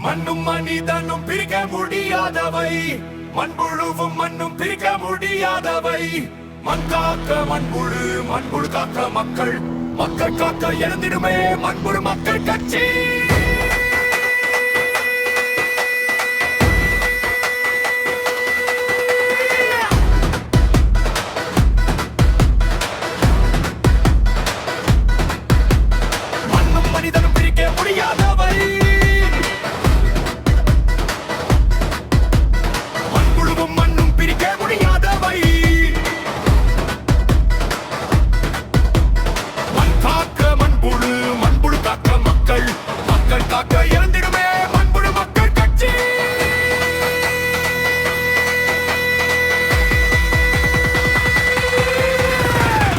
மண்ணும் மனிதனும் பிரிக்க முடியாதவை, மண்புழுவும் மண்ணும் பிரிக்க முடியாதவை. மண் காக்க மண்புழு, மண்புழு காக்க மக்கள், மக்கள் காக்க இறந்திடுமே மண்புழு மக்கள் கட்சி. மண்ணும் மனிதனும் பிரிக்க முடியாதவை, மண்புழுவும் மண்ணும் பிரிக்க முடியாதவை. மண் காக்க மண்புழு, மண்புழு காக்க மக்கள், மக்கள் காக்க இறந்திடுமே மண்புழு மக்கள் கட்சி.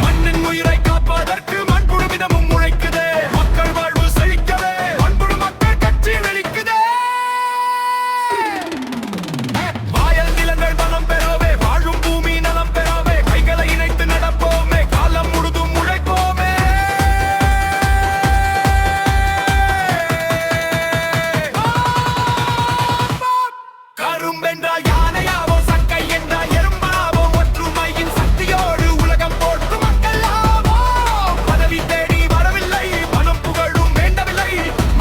மண்ணின் உயிரை காப்பதற்கு மண்புழு தினமும் உழைக்குதே, மக்கள் வாழ்வு செழிக்கவே மண்புழு மக்கள் கட்சி வெளிக்குதே. வாயல் நிலங்கள் வளம் பெறவே, வாழும் பூமி நலம் பெறவே, கைகளை இணைத்து நடப்போமே, காலம் முழுதும் உழைப்போமே. கரும்பென்றால் யானையாவோ, சக்கை என்றால் எறும்பாவோ, ஒற்றுமையின் சக்தியோடு உலகம் போற்றும் மக்கள் ஆவோம். பதவி தேடி வரவில்லை, பணம் புகழும் வேண்டவில்லை,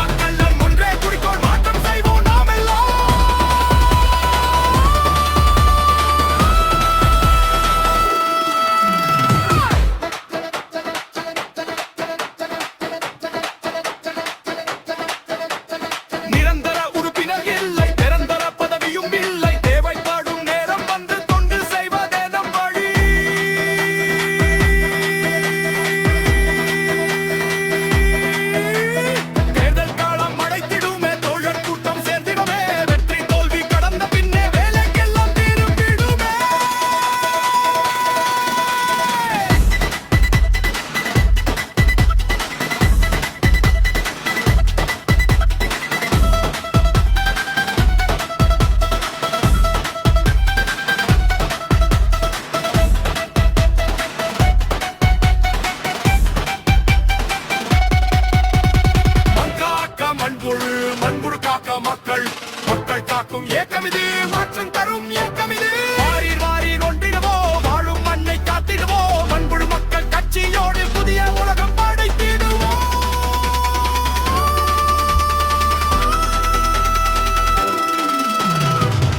மக்கள் நம் ஒன்றே குறிக்கோள், மாற்றம் செய்வோம் நாம் எல்லாம். நிரந்தர உறுப்பினர் இல்லை, நிரந்தர பதவியும் இல்லை, தேவைப்படும் நேரம் வந்து தொண்டு செய்வதே நம் வழி. தேர்தல் காலம் அடைத்திடுமே, தோழர் கூட்டம் சேர்ந்திடுமே, வெற்றி தோல்வி கடந்த பின்னே வேலைக்கெல்லாம் திரும்பிடுமே. மண் காக்க மண்புழு, மண்புழு காக்க மக்கள், மக்கள் காக்கும் ஏக்கம் இது, மாற்றம் தரும் இயக்கம் இது. வாரீர் வாரீர் ஒன்றிடுவோம், வாழும் மண்ணை காத்திடுவோம், மண்புழு மக்கள் கட்சியோடு புதிய உலகம் படைத்திடுவோம்.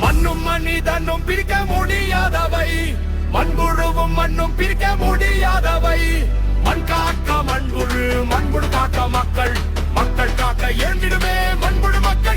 மண்ணும் மனிதனும் பிரிக்க முடியாதவை, மண்புழுவும் மண்ணும் பிரிக்க முடியாதவை. மண் காக்க மண்புழு, மண்புழு காக்க மக்கள், மக்கள் காக்க எழுந்திடுமே மண்புழு மக்கள்